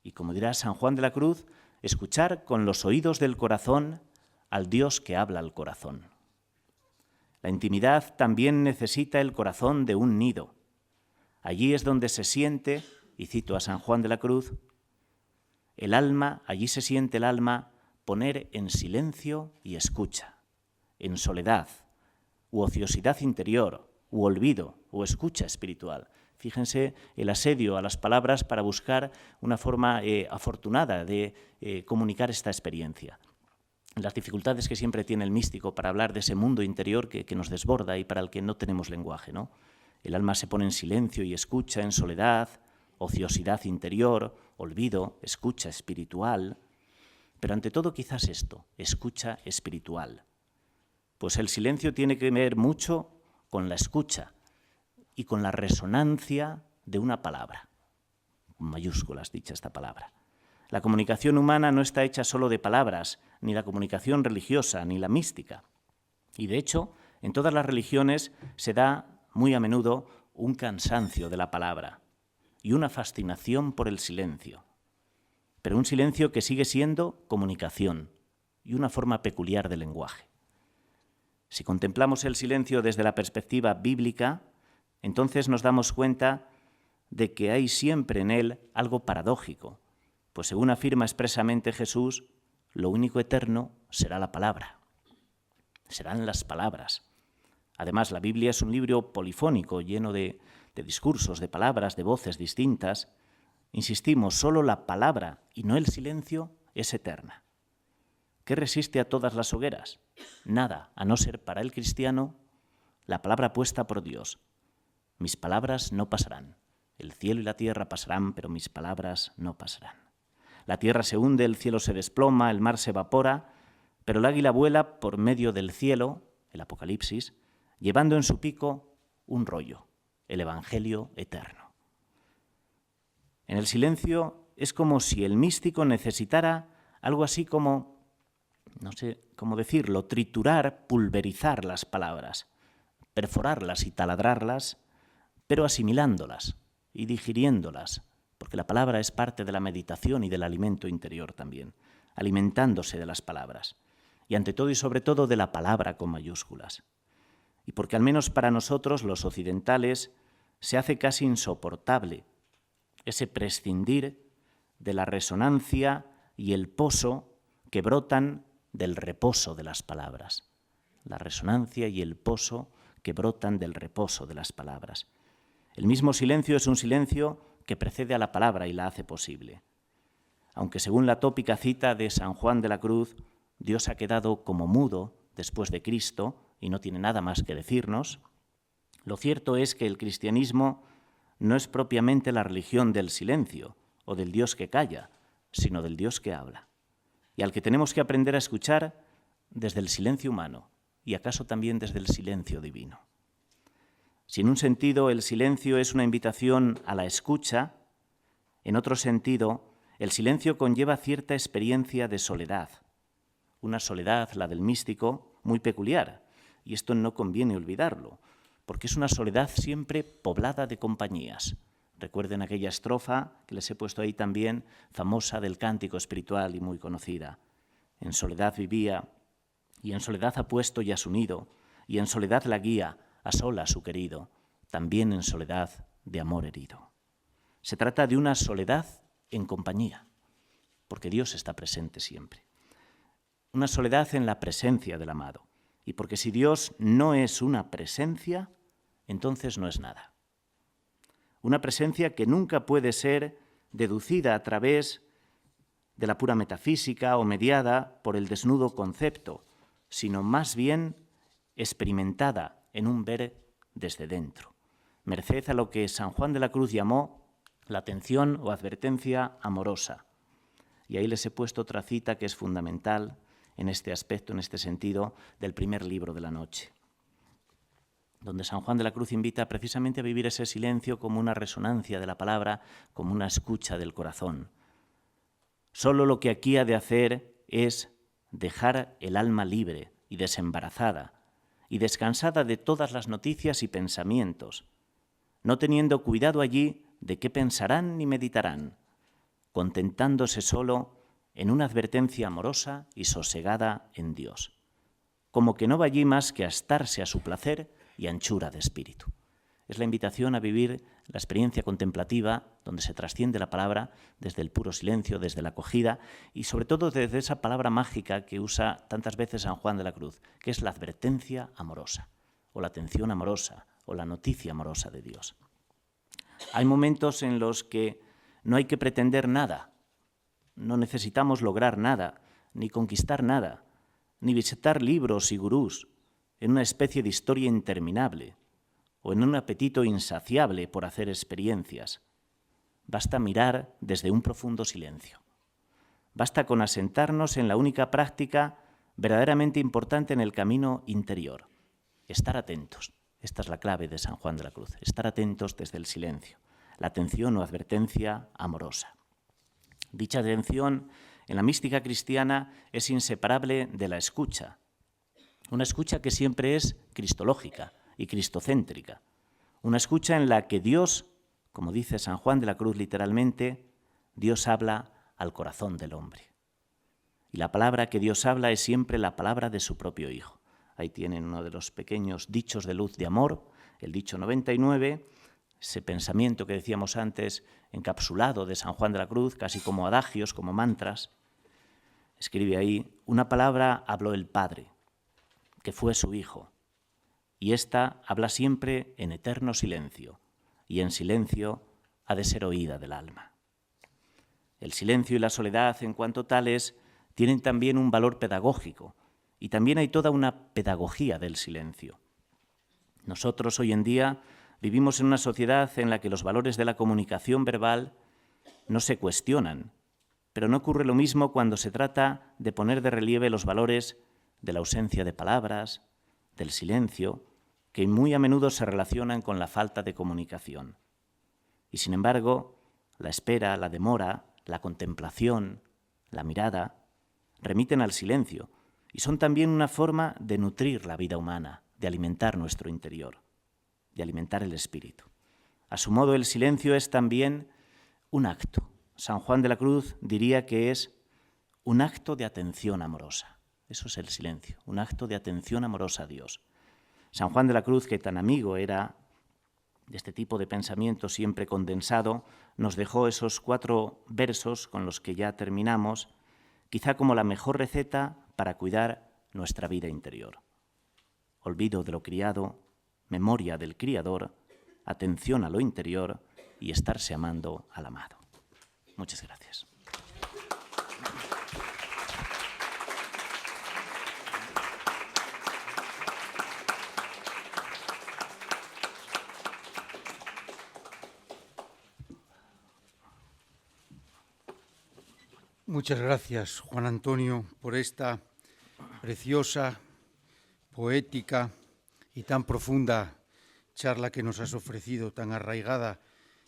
Y como dirá San Juan de la Cruz, escuchar con los oídos del corazón al Dios que habla al corazón. La intimidad también necesita el corazón de un nido. Allí es donde se siente, y cito a San Juan de la Cruz, el alma, allí se siente el alma poner en silencio y escucha, en soledad, u ociosidad interior, u olvido, o escucha espiritual. Fíjense el asedio a las palabras para buscar una forma afortunada de comunicar esta experiencia. Las dificultades que siempre tiene el místico para hablar de ese mundo interior que nos desborda y para el que no tenemos lenguaje, ¿no? El alma se pone en silencio y escucha, en soledad, ociosidad interior, olvido, escucha espiritual. Pero ante todo quizás esto, escucha espiritual. Pues el silencio tiene que ver mucho con la escucha y con la resonancia de una palabra, con mayúsculas dicha esta palabra. La comunicación humana no está hecha solo de palabras, ni la comunicación religiosa, ni la mística. Y de hecho, en todas las religiones se da muy a menudo un cansancio de la palabra y una fascinación por el silencio. Pero un silencio que sigue siendo comunicación y una forma peculiar de lenguaje. Si contemplamos el silencio desde la perspectiva bíblica, entonces nos damos cuenta de que hay siempre en él algo paradójico, pues según afirma expresamente Jesús, lo único eterno será la palabra, serán las palabras. Además, la Biblia es un libro polifónico, lleno de discursos, de palabras, de voces distintas. Insistimos, solo la palabra y no el silencio es eterna. ¿Qué resiste a todas las hogueras? Nada, a no ser para el cristiano la palabra puesta por Dios. Mis palabras no pasarán. El cielo y la tierra pasarán, pero mis palabras no pasarán. La tierra se hunde, el cielo se desploma, el mar se evapora, pero el águila vuela por medio del cielo, el Apocalipsis, llevando en su pico un rollo, el Evangelio eterno. En el silencio es como si el místico necesitara algo así como, no sé cómo decirlo, triturar, pulverizar las palabras, perforarlas y taladrarlas, pero asimilándolas y digiriéndolas porque la palabra es parte de la meditación y del alimento interior también, alimentándose de las palabras, y ante todo y sobre todo de la palabra con mayúsculas. Y porque al menos para nosotros, los occidentales, se hace casi insoportable ese prescindir de la resonancia y el poso que brotan del reposo de las palabras. La resonancia y el poso que brotan del reposo de las palabras. El mismo silencio es un silencio que precede a la palabra y la hace posible. Aunque según la tópica cita de San Juan de la Cruz, Dios ha quedado como mudo después de Cristo y no tiene nada más que decirnos, lo cierto es que el cristianismo no es propiamente la religión del silencio o del Dios que calla, sino del Dios que habla, y al que tenemos que aprender a escuchar desde el silencio humano y acaso también desde el silencio divino. Si en un sentido el silencio es una invitación a la escucha, en otro sentido el silencio conlleva cierta experiencia de soledad, una soledad, la del místico, muy peculiar, y esto no conviene olvidarlo, porque es una soledad siempre poblada de compañías. Recuerden aquella estrofa que les he puesto ahí también, famosa del cántico espiritual y muy conocida. En soledad vivía, y en soledad ha puesto ya su nido, y en soledad la guía, a solas su querido, también en soledad de amor herido. Se trata de una soledad en compañía, porque Dios está presente siempre. Una soledad en la presencia del amado, y porque si Dios no es una presencia, entonces no es nada. Una presencia que nunca puede ser deducida a través de la pura metafísica o mediada por el desnudo concepto, sino más bien experimentada en un ver desde dentro, merced a lo que San Juan de la Cruz llamó la atención o advertencia amorosa. Y ahí les he puesto otra cita que es fundamental en este aspecto, en este sentido, del primer libro de la noche, donde San Juan de la Cruz invita precisamente a vivir ese silencio como una resonancia de la palabra, como una escucha del corazón. Solo lo que aquí ha de hacer es dejar el alma libre y desembarazada y descansada de todas las noticias y pensamientos, no teniendo cuidado allí de qué pensarán ni meditarán, contentándose solo en una advertencia amorosa y sosegada en Dios, como que no va allí más que a estarse a su placer y anchura de espíritu. Es la invitación a vivir la experiencia contemplativa, donde se trasciende la palabra desde el puro silencio, desde la acogida y sobre todo desde esa palabra mágica que usa tantas veces San Juan de la Cruz, que es la advertencia amorosa, o la atención amorosa, o la noticia amorosa de Dios. Hay momentos en los que no hay que pretender nada, no necesitamos lograr nada, ni conquistar nada, ni visitar libros y gurús en una especie de historia interminable o en un apetito insaciable por hacer experiencias. Basta mirar desde un profundo silencio. Basta con asentarnos en la única práctica verdaderamente importante en el camino interior, estar atentos. Esta es la clave de San Juan de la Cruz, estar atentos desde el silencio, la atención o advertencia amorosa. Dicha atención en la mística cristiana es inseparable de la escucha, una escucha que siempre es cristológica y cristocéntrica, una escucha en la que Dios, como dice San Juan de la Cruz literalmente, Dios habla al corazón del hombre. Y la palabra que Dios habla es siempre la palabra de su propio Hijo. Ahí tienen uno de los pequeños dichos de luz de amor, el dicho 99, ese pensamiento que decíamos antes, encapsulado de San Juan de la Cruz, casi como adagios, como mantras. Escribe ahí, una palabra habló el Padre, que fue su Hijo, y ésta habla siempre en eterno silencio, y en silencio ha de ser oída del alma. El silencio y la soledad, en cuanto tales, tienen también un valor pedagógico, y también hay toda una pedagogía del silencio. Nosotros hoy en día vivimos en una sociedad en la que los valores de la comunicación verbal no se cuestionan, pero no ocurre lo mismo cuando se trata de poner de relieve los valores de la ausencia de palabras, del silencio, que muy a menudo se relacionan con la falta de comunicación. Y sin embargo, la espera, la demora, la contemplación, la mirada, remiten al silencio y son también una forma de nutrir la vida humana, de alimentar nuestro interior, de alimentar el espíritu. A su modo, el silencio es también un acto. San Juan de la Cruz diría que es un acto de atención amorosa. Eso es el silencio, un acto de atención amorosa a Dios. San Juan de la Cruz, que tan amigo era de este tipo de pensamiento siempre condensado, nos dejó esos 4 versos con los que ya terminamos, quizá como la mejor receta para cuidar nuestra vida interior. Olvido de lo criado, memoria del Criador, atención a lo interior y estarse amando al amado. Muchas gracias. Muchas gracias, Juan Antonio, por esta preciosa, poética y tan profunda charla que nos has ofrecido, tan arraigada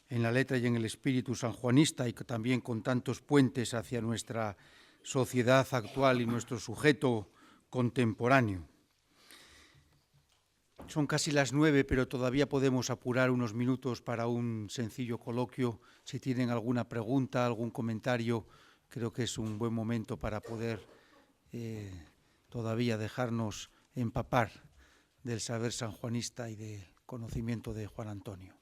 en la letra y en el espíritu sanjuanista y que también con tantos puentes hacia nuestra sociedad actual y nuestro sujeto contemporáneo. Son casi las 9, pero todavía podemos apurar unos minutos para un sencillo coloquio. Si tienen alguna pregunta, algún comentario, creo que es un buen momento para poder todavía dejarnos empapar del saber sanjuanista y del conocimiento de Juan Antonio.